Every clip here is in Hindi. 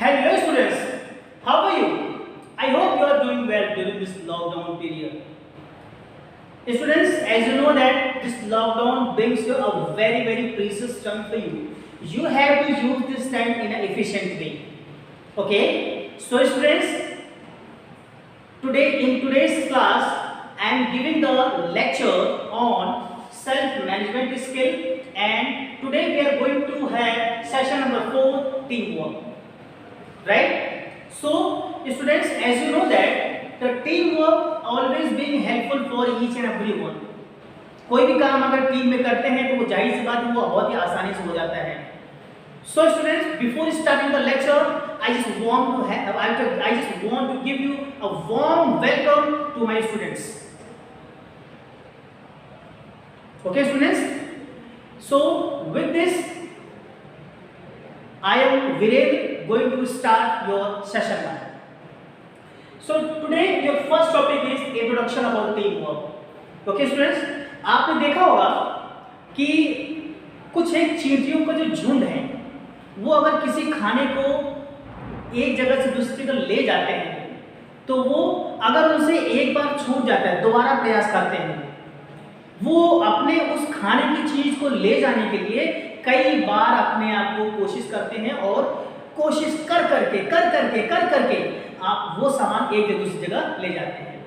Hello students, how are you? I hope you are doing well during this lockdown period. Students, as you know that this lockdown brings you a very precious time for you. You have to use this time in an efficient way. Okay? So students, in today's class, I am giving the lecture on self-management skill, and today we are going to have session number 4, teamwork. Right? So students, as you know that the teamwork always being helpful for each and every one. कोई भी काम अगर टीम में करते हैं तो वो जाहिर सी बात है वो बहुत ही आसानी से हो जाता है. So students, before starting the lecture, I just want to give you a warm welcome to my students. Okay students? So with this, I am Viren going to start your session now. So today your first topic is introduction about teamwork. Okay students, आपने देखा होगा कि कुछ एक चींटियों का जो झुंड है वो अगर किसी खाने को एक जगह से दूसरी जगह ले जाते हैं तो वो अगर उनसे एक बार छूट जाता है दोबारा प्रयास करते हैं. वो अपने उस खाने की चीज को ले जाने के लिए कई बार अपने आप को कोशिश करते हैं और कोशिश कर करके आप वो सामान एक जगह दूसरी जगह ले जाते हैं.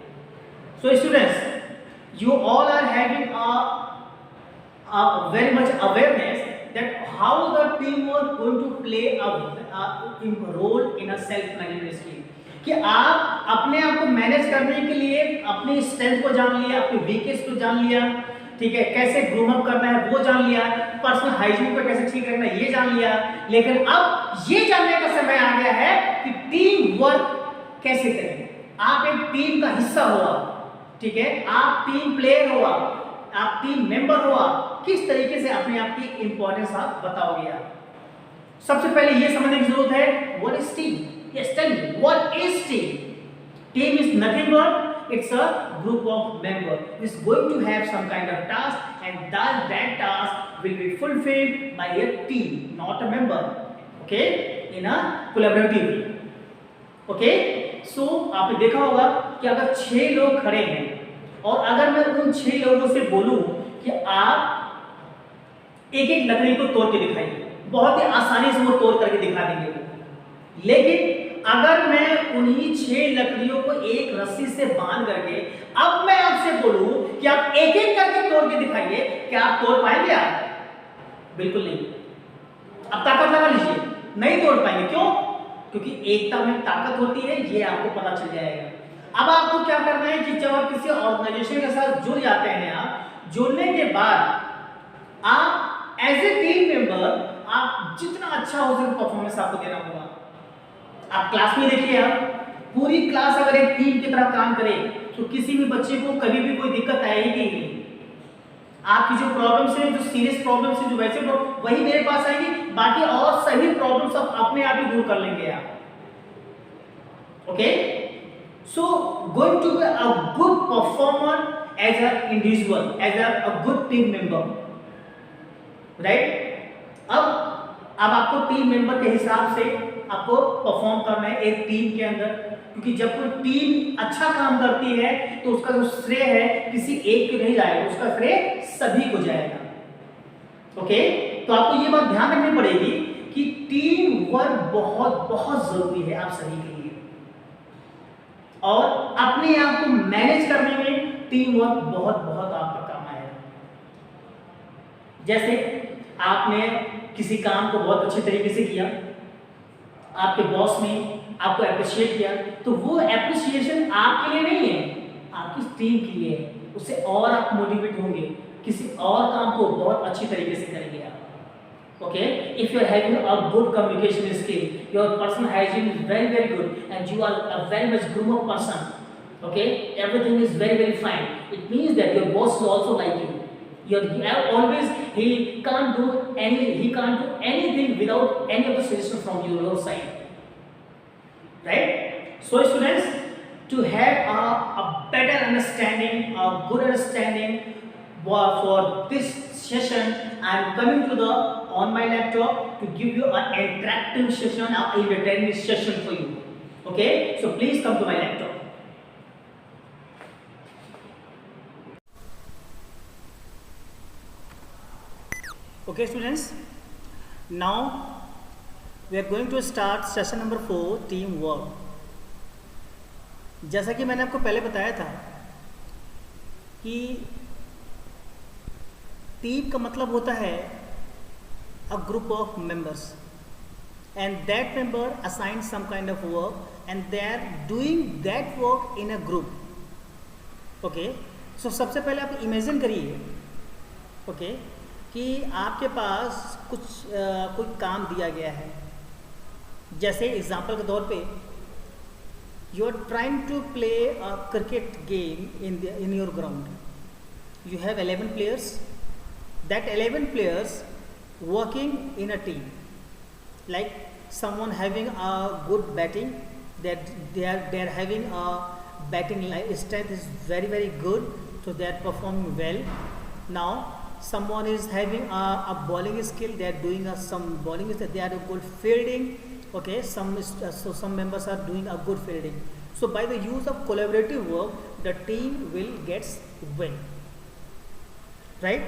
So students, you all are having a very much awareness that how the teamwork going to play a role in a self management skill. कि आप अपने आप को मैनेज करने के लिए अपनी स्ट्रेंथ को जान लिया, अपनी वीकनेस को जान लिया, ठीक है, कैसे ग्रूम अप करना है वो जान लिया, पर्सनल हाइजीन को कैसे ठीक रखना है ये जान लिया. लेकिन अब ये जानने का समय आ गया है कि टीम वर्क कैसे करें. आप एक टीम का हिस्सा हुआ, ठीक है, आप टीम प्लेयर हुआ, आप टीम मेंबर हुआ, किस तरीके से अपने आप की इंपॉर्टेंस आप बताओगे. आप सबसे पहले ये समझने की जरूरत है what is team. Yes, tell me what is team. Team is nothing but it's a group of members who is going to have some kind of task, and that task will be fulfilled by a team, not a member. Okay, in a collaborative way. Okay, so आपने देखा होगा कि अगर 6 लोग खड़े हैं और अगर मैं उन 6 लोगों से बोलूं कि आप एक एक लकड़ी को तोड़ के दिखाइए, बहुत ही आसानी से वो तोड़ करके दिखा देंगे. लेकिन अगर मैं उन्हीं 6 लकड़ियों को एक रस्सी से बांध करके अब मैं आपसे बोलूं कि आप एक एक करके तोड़ के दिखाइए, क्या आप तोड़ पाएंगे? आप बिल्कुल नहीं. अब ताकत लगा लीजिए, नहीं तोड़ पाएंगे. क्यों? क्योंकि एकता में ताकत होती है, ये आपको पता चल जाएगा. अब आपको क्या करना है कि जब आप किसी ऑर्गेनाइजेशन के साथ जुड़ जाते हैं, आप जुड़ने के बाद आप एज ए टीम मेंबर आप जितना अच्छा हो सके परफॉर्मेंस आपको देना होगा. आप क्लास में देखिए, आप पूरी क्लास अगर एक टीम की तरह काम करे तो किसी भी बच्चे को कभी भी कोई दिक्कत आएगी नहीं. आपकी जो प्रॉब्लम्स है, जो सीरियस प्रॉब्लम्स है, जो वैसे वही मेरे पास आएगी, बाकी और सभी प्रॉब्लम्स आप अपने आप ही दूर कर लेंगे आप. Okay, so going to be a good performer as a individual, as a good team member, right. अब आपको टीम मेंबर के हिसाब से आपको परफॉर्म करना है एक टीम के अंदर, क्योंकि जब कोई टीम अच्छा काम करती है तो उसका जो श्रेय है किसी एक को नहीं जाएगा, उसका श्रेय सभी को जाएगा. ओके, तो आपको ये बात ध्यान रखनी पड़ेगी कि टीम वर्क बहुत जरूरी है आप सभी के लिए, और अपने आप को मैनेज करने में टीम वर्क बहुत आपका काम आएगा. जैसे आपने किसी काम को बहुत अच्छे तरीके से किया, आपके बॉस ने आपको अप्रिशिएट किया, तो वो अप्रिशिएशन आपके लिए नहीं है, आपकी टीम के लिए है. उससे और आप मोटिवेट होंगे, किसी और काम को बहुत अच्छी तरीके से करेंगे आप. Okay, if you are having a good communication skill, your personal hygiene is very good, and you are a very much groom up person. Okay, everything is very fine. It means that your boss will also like you. He can't do anything without any of the suggestion from your side, right? So students, to have a better understanding, a good understanding, for this session I am coming to the on my laptop to give you an interactive session, a entertainment session for you. Okay, so please come to my laptop. Okay students, now we are going to start session number 4, team work. जैसा कि मैंने आपको पहले बताया था कि टीम का मतलब होता है a group of members and that member assign some kind of work and they are doing that work in a group. Okay, so सबसे पहले आप इमेजिन करिए ओके कि आपके पास कोई काम दिया गया है. जैसे एग्जांपल के तौर पे you are trying to play a cricket game in your ground. You have 11 players. That 11 players working in a team. Like someone having a good batting, that they are having a batting strength is very good, so they are performing well. Now someone is having a bowling skill. They are doing some bowling skill. They are good fielding. Okay, some members are doing a good fielding. So by the use of collaborative work, the team will gets win. Right?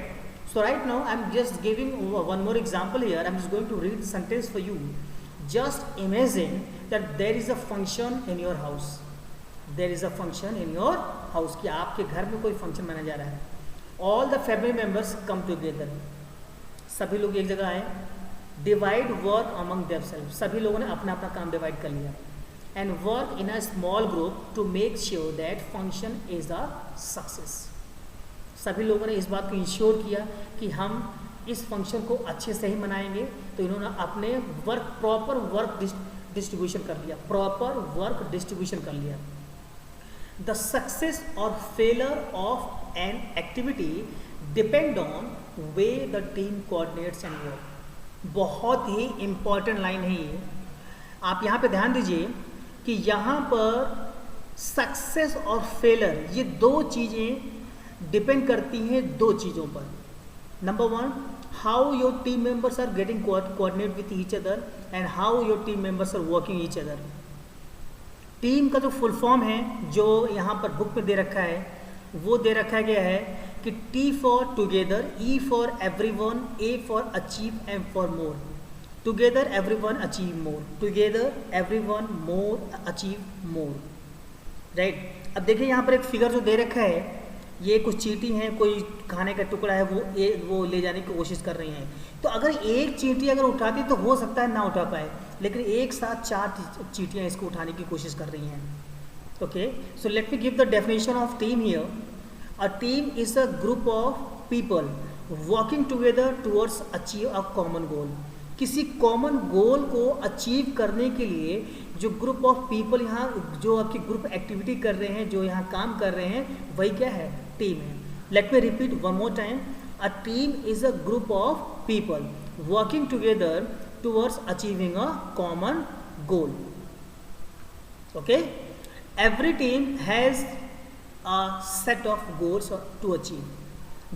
So right now I'm just giving one more example here. I'm just going to read the sentence for you. Just imagine that there is a function in your house. There is a function in your house कि आपके घर में कोई फंक्शन मनाया जा रहा है. All the family members come together. सभी लोग एक जगह आए. Divide work among themselves. सभी लोगों ने अपना अपना काम डिवाइड कर लिया and work in a small group to make sure that function is a success. सभी लोगों ने इस बात को इंश्योर किया कि हम इस फंक्शन को अच्छे से ही मनाएंगे. तो इन्होंने अपने प्रॉपर वर्क डिस्ट्रीब्यूशन कर लिया. प्रॉपर वर्क डिस्ट्रीब्यूशन कर लिया. द सक्सेस और failure of an activity depend on way the team coordinates and work. बहुत ही इम्पॉर्टेंट लाइन है ये. आप यहाँ पे ध्यान दीजिए कि यहाँ पर सक्सेस और फेलियर ये दो चीज़ें डिपेंड करती हैं दो चीज़ों पर. Number one, how your team members are getting coordinate with each other and how your team members are working each other. Team का जो फुल फॉर्म है जो यहाँ पर बुक में दे रखा है वो दे रखा गया है कि T for together, E for everyone, A for achieve, M for more. Together everyone achieve more. Together everyone more achieve more. Right? अब देखिए यहाँ पर एक फिगर जो दे रखा है, ये कुछ चींटी हैं, कोई खाने का टुकड़ा है, वो ले जाने की कोशिश कर रही हैं. तो अगर एक चींटी अगर उठाती तो हो सकता है ना उठा पाए, लेकिन एक साथ 4 चींटियाँ इसको उठाने की कोशिश कर रही हैं. Okay, so let me give the definition of team here. A team is a group of people working together towards achieve a common goal. किसी कॉमन गोल को अचीव करने के लिए जो ग्रुप ऑफ पीपल यहाँ जो आपकी ग्रुप एक्टिविटी कर रहे हैं, जो यहाँ काम कर रहे हैं, वही क्या है? टीम है. Let me repeat one more time. A team is a group of people working together towards achieving a common goal. Okay, every team has a set of goals to achieve.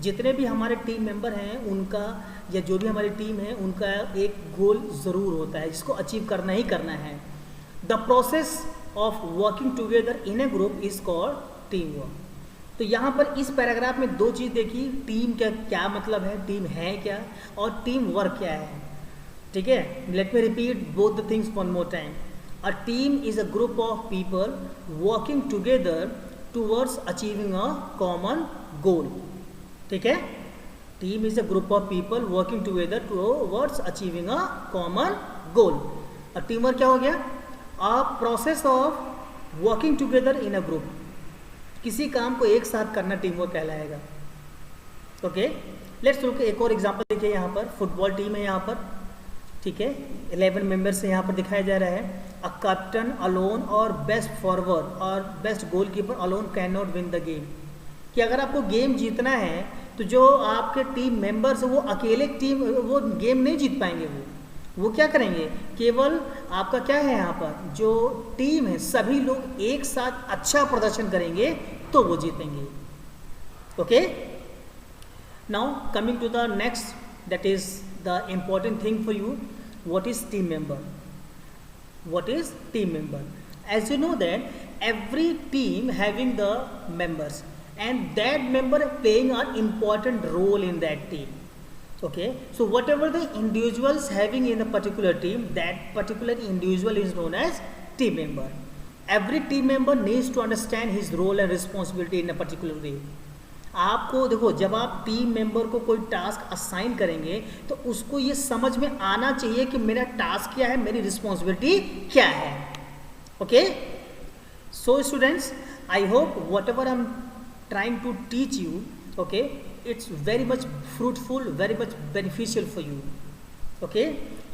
जितने भी हमारे टीम मेंबर हैं उनका या जो भी हमारी टीम है उनका एक गोल ज़रूर होता है जिसको अचीव करना ही करना है. The process of working together in A group is called team work. तो यहाँ पर इस पैराग्राफ में दो चीज़ देखी. टीम का क्या मतलब है, टीम है क्या, और टीम वर्क क्या है. ठीक है, let me repeat both the things one more time. A team is a group of people working together towards achieving a common goal. ठीक है, team is a group of people working together towards achieving a common goal. और टीम वर्क क्या हो गया? A process of working together in a group. किसी काम को एक साथ करना टीम वर्क कहलाएगा. ओके, लेट्स लुक एक और एग्जांपल देखिए. यहाँ पर फुटबॉल टीम है यहाँ पर. ठीक है, 11 मेंबर्स से यहाँ पर दिखाया जा रहा है. अ कैप्टन अलोन और बेस्ट फॉरवर्ड और best goalkeeper alone can not win the game. कि अगर आपको गेम जीतना है तो जो आपके टीम मेंबर्स वो अकेले वो गेम नहीं जीत पाएंगे. वो क्या करेंगे? केवल आपका क्या है यहाँ पर जो टीम है सभी लोग एक साथ अच्छा प्रदर्शन करेंगे तो वो जीतेंगे. Okay, Now coming to the next, that is the important thing for you. What is team member? What is team member? As you know that every team having the members, and that member playing an important role in that team. Okay, so whatever the individuals having in a particular team, that particular individual is known as team member. Every team member needs to understand his role and responsibility in a particular way. आपको देखो, जब आप टीम मेंबर को कोई टास्क असाइन करेंगे तो उसको ये समझ में आना चाहिए कि मेरा टास्क क्या है, मेरी रिस्पॉन्सिबिलिटी क्या है. Okay, so students, I hope whatever I am trying to teach you, okay, it's very much fruitful, very much beneficial for you. Okay,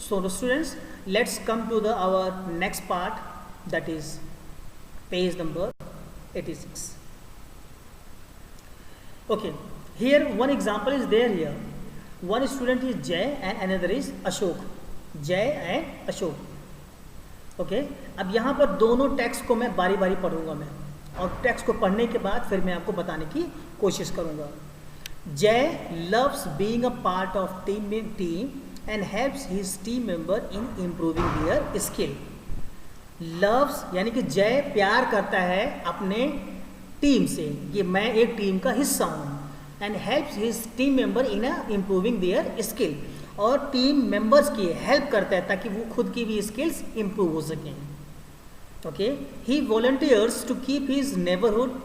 so the students, let's come to the our next part, that is page number 86. Okay, here one example is there. Here one student is Jay and another is Ashok. Jay and Ashok. Okay, अब यहाँ पर दोनों टेक्स्ट को मैं बारी बारी पढ़ूंगा मैं, और टेक्स्ट को पढ़ने के बाद फिर मैं आपको बताने की कोशिश करूंगा. Jay loves being a part of team and helps his team member in improving their skill. Loves यानी कि जय प्यार करता है अपने टीम से, ये मैं एक टीम का हिस्सा हूँ. and helps his team member in improving their skill, और टीम मेंबर्स की हेल्प करता है ताकि वो खुद की भी स्किल्स इम्प्रूव हो सकें. Okay, he volunteers to keep his neighbourhood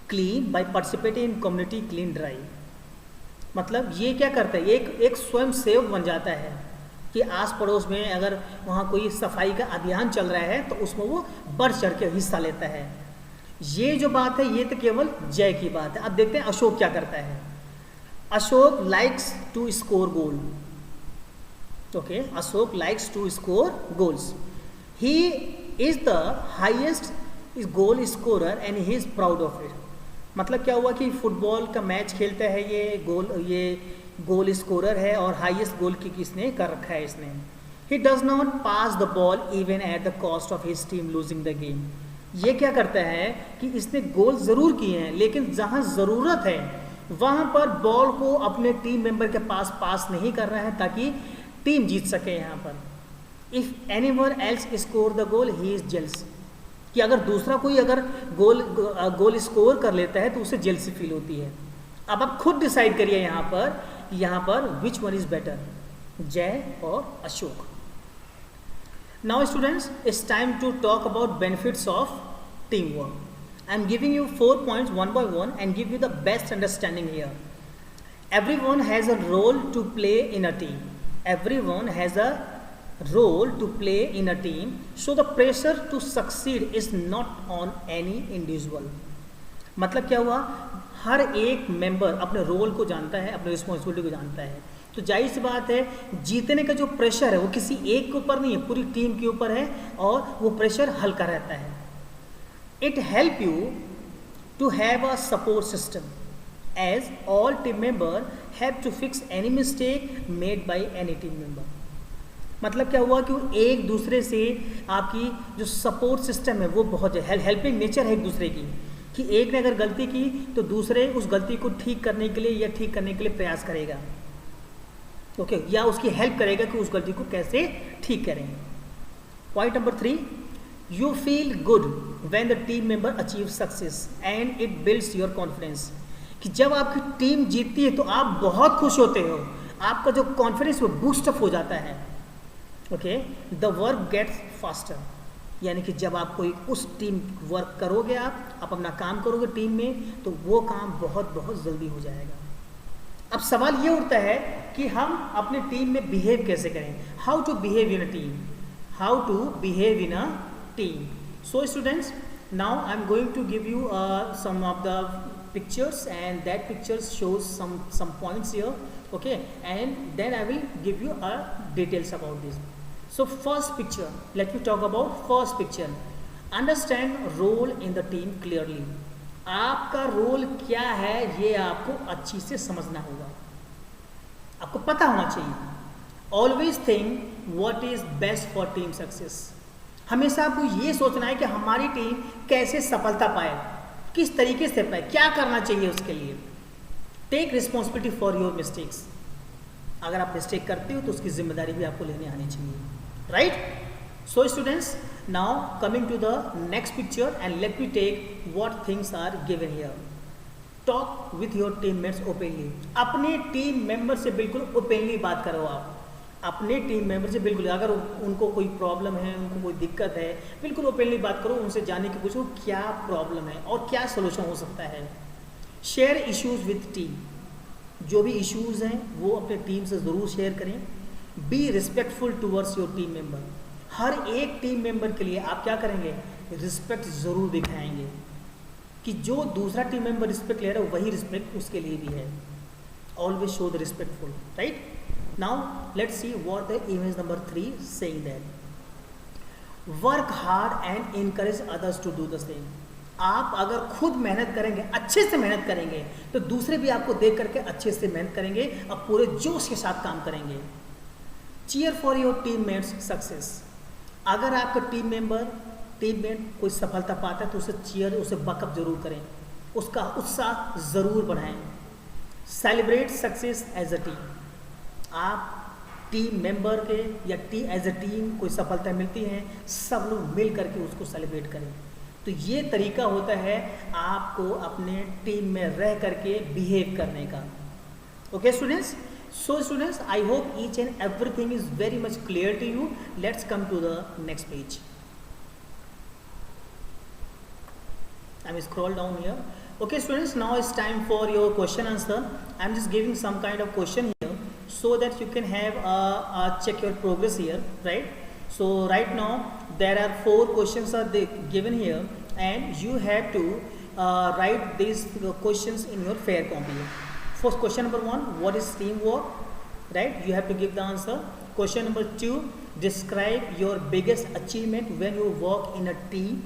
clean by participating in community clean drive. मतलब ये क्या करता है, एक स्वयं सेवक बन जाता है कि आस पड़ोस में अगर वहाँ कोई सफाई का अभियान चल रहा है तो उसमें वो बढ़ चढ़ के हिस्सा लेता है. ये जो बात है ये तो केवल जय की बात है. अब देखते हैं अशोक क्या करता है. Ashok likes to score goal. Okay, Ashok likes to score goals. He is the highest goal scorer and he is proud of it. मतलब क्या हुआ कि फुटबॉल का मैच खेलता है, ये गोल स्कोरर है और हाईएस्ट गोल की किसने कर रखा है इसने. He does not pass the ball even at the cost of his team losing the game. ये क्या करता है कि इसने गोल ज़रूर किए हैं लेकिन जहाँ ज़रूरत है वहाँ पर बॉल को अपने टीम मेंबर के पास नहीं कर रहा है ताकि टीम जीत सके. यहाँ पर if anyone else score the goal he is jealous, कि अगर दूसरा कोई अगर गोल स्कोर कर लेता है तो उसे जेलसी फील होती है. अब आप खुद डिसाइड करिए यहाँ पर which one is better, Jay और Ashok. Now students, it's time to talk about benefits of team work. I am giving you 4 points one by one and give you the best understanding here. Everyone has a role to play in a team. Everyone has a role to play in a team, so the pressure to succeed is not on any individual. मतलब क्या हुआ, हर एक मेंबर अपने रोल को जानता है, अपने रिस्पॉन्सिबिलिटी को जानता है. तो जाहिर सी बात है जीतने का जो प्रेशर है वो किसी एक के ऊपर नहीं है, पूरी टीम के ऊपर है और वो प्रेशर हल्का रहता है. It help you to have a support system as all team member have to fix any mistake made by any team member. मतलब क्या हुआ कि वो एक दूसरे से आपकी जो सपोर्ट सिस्टम है वो बहुत हेल्पिंग नेचर है एक दूसरे की, कि एक ने अगर गलती की तो दूसरे उस गलती को ठीक करने के लिए प्रयास करेगा. ओके, या उसकी हेल्प करेगा कि उस गलती को कैसे ठीक करें. Point number 3, you feel good when the team member achieve success and it builds your confidence. कि जब आपकी टीम जीतती है तो आप बहुत खुश होते हो, आपका जो कॉन्फिडेंस वो बूस्टअप हो जाता है. Okay, the work gets faster, यानी कि जब आप कोई उस टीम वर्क करोगे, आप अपना काम करोगे टीम में, तो वो काम बहुत बहुत जल्दी हो जाएगा. अब सवाल ये उठता है कि हम अपने टीम में बिहेव कैसे करें. How to behave in a team, how to behave in a team. So students, now I am going to give you some of the pictures and that pictures shows some points here. Okay, and then I will give you details about this. So first picture, let me talk about first picture. Understand role in the team clearly. आपका रोल क्या है ये आपको अच्छी से समझना होगा, आपको पता होना चाहिए. Always think what is best for team success. हमेशा आपको ये सोचना है कि हमारी टीम कैसे सफलता पाए, किस तरीके से पाए, क्या करना चाहिए उसके लिए. Take responsibility for your mistakes. अगर आप मिस्टेक करते हो तो उसकी जिम्मेदारी भी आपको लेने आनी चाहिए, right? So students, now coming to the next picture and let me take what things are given here. Talk with your teammates openly. अपने टीम मेंबर से बिल्कुल ओपनली बात करो। आप अपने टीम मेंबर से बिल्कुल, अगर उनको कोई प्रॉब्लम है, उनको कोई दिक्कत है, बिल्कुल ओपनली बात करो, उनसे जानने की पूछो क्या प्रॉब्लम है और क्या सोल्यूशन हो सकता है। Share issues with team. जो भी इश्यूज हैं वो अपने टीम से ज़रूर शेयर करें। Be respectful towards your team member. हर एक टीम मेंबर के लिए आप क्या करेंगे? रिस्पेक्ट ज़रूर दिखाएंगे कि जो दूसरा टीम मेंबर रिस्पेक्ट ले रहा है वही रिस्पेक्ट उसके लिए भी है। Always show the respectful, right? Now let's see what the image number 3 saying that work hard and encourage others to do the same. आप अगर खुद मेहनत करेंगे, अच्छे से मेहनत करेंगे, तो दूसरे भी आपको देख करके अच्छे से मेहनत करेंगे और पूरे जोश के साथ काम करेंगे। Cheer for your teammates success. अगर आपका टीममेट कोई सफलता पाता है तो उसे चीयर, उसे बकअप जरूर करें, उसका उत्साह ज़रूर बढ़ाएं। Celebrate success as a team. आप टीम मेंबर के या एज अ टीम कोई सफलता मिलती है, सब लोग मिल करके उसको सेलिब्रेट करें। तो ये तरीका होता है आपको अपने टीम में रह करके बिहेव करने का। Okay students, so students, I hope each and everything is very much clear to you. Let's come to the next page. I will scroll down here. Okay students, now it's time for your question answer. I'm just giving some kind of question here so that you can have check your progress here, right? So right now there are 4 questions are given here and you have to write these questions in your fair copy. First question number 1, what is teamwork? Right, you have to give the answer. Question number 2, describe your biggest achievement when you work in a team.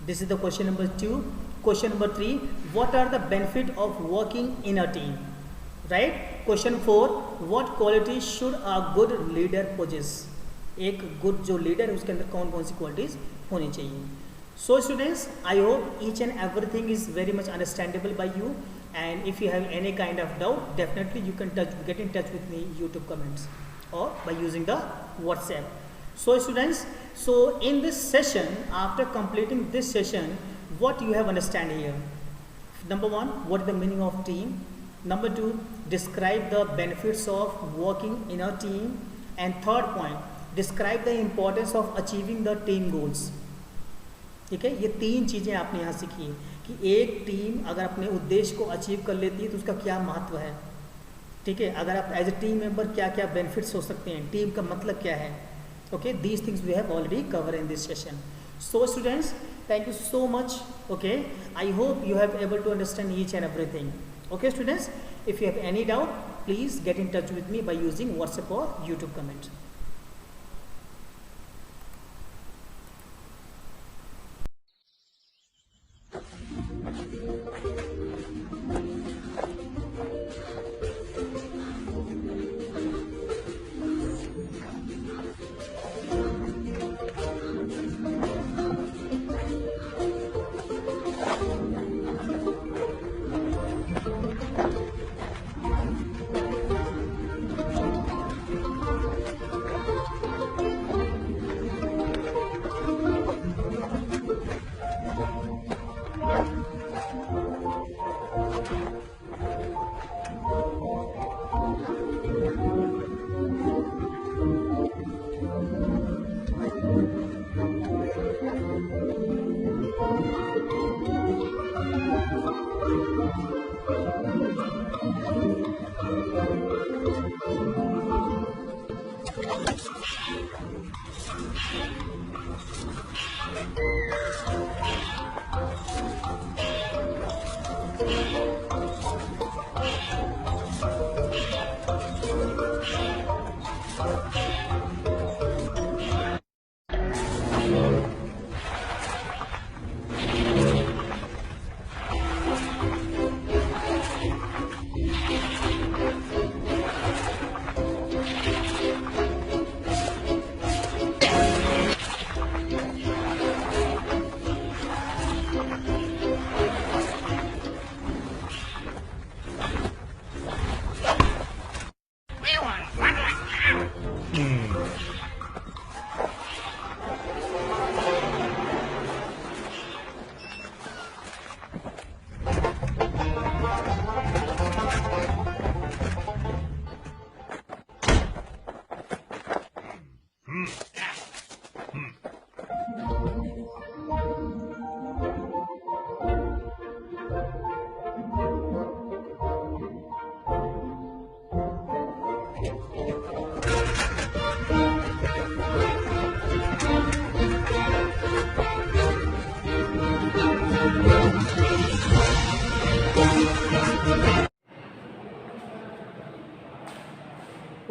This is the question number 2. Question number 3, what are the benefit of working in a team? Right. Question 4, what qualities should a good leader possess? एक good जो leader है उसके अंदर कौन कौन सी qualities होनी चाहिए। So students, I hope each and everything is very much understandable by you. And if you have any kind of doubt, definitely you can get in touch with me YouTube comments or by using the WhatsApp. So students, so in this session, after completing this session, what you have understand here? Number 1, what is the meaning of team? Number 2, describe the benefits of working in a team. And third point, describe the importance of achieving the team goals. ठीक है, ये 3 चीज़ें आपने यहाँ सीखी है कि एक टीम अगर अपने उद्देश्य को अचीव कर लेती है तो उसका क्या महत्व है। ठीक है, अगर आप एज ए टीम मेंबर क्या क्या बेनिफिट्स हो सकते हैं, टीम का मतलब क्या है। Okay, these things we have already cover in this session. So students, thank you so much. Okay, I hope you have able to understand each and everything. Okay students, if you have any doubt, please get in touch with me by using WhatsApp or YouTube comment.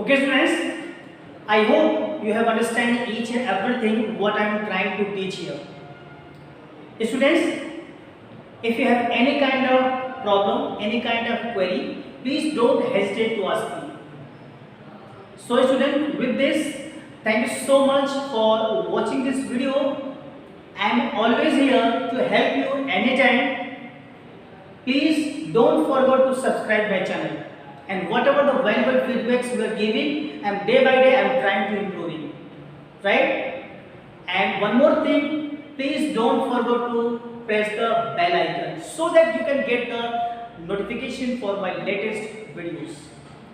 Okay students, I hope you have understand each and everything what I am trying to teach here. Students, if you have any kind of problem, any kind of query, please don't hesitate to ask me. So student, with this, thank you so much for watching this video. I am always here to help you anytime. Please don't forget to subscribe my channel. And whatever the valuable feedbacks we are giving, and day by day I am trying to improve it. Right? And one more thing, please don't forget to press the bell icon so that you can get the notification for my latest videos.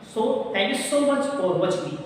So thank you so much for watching me.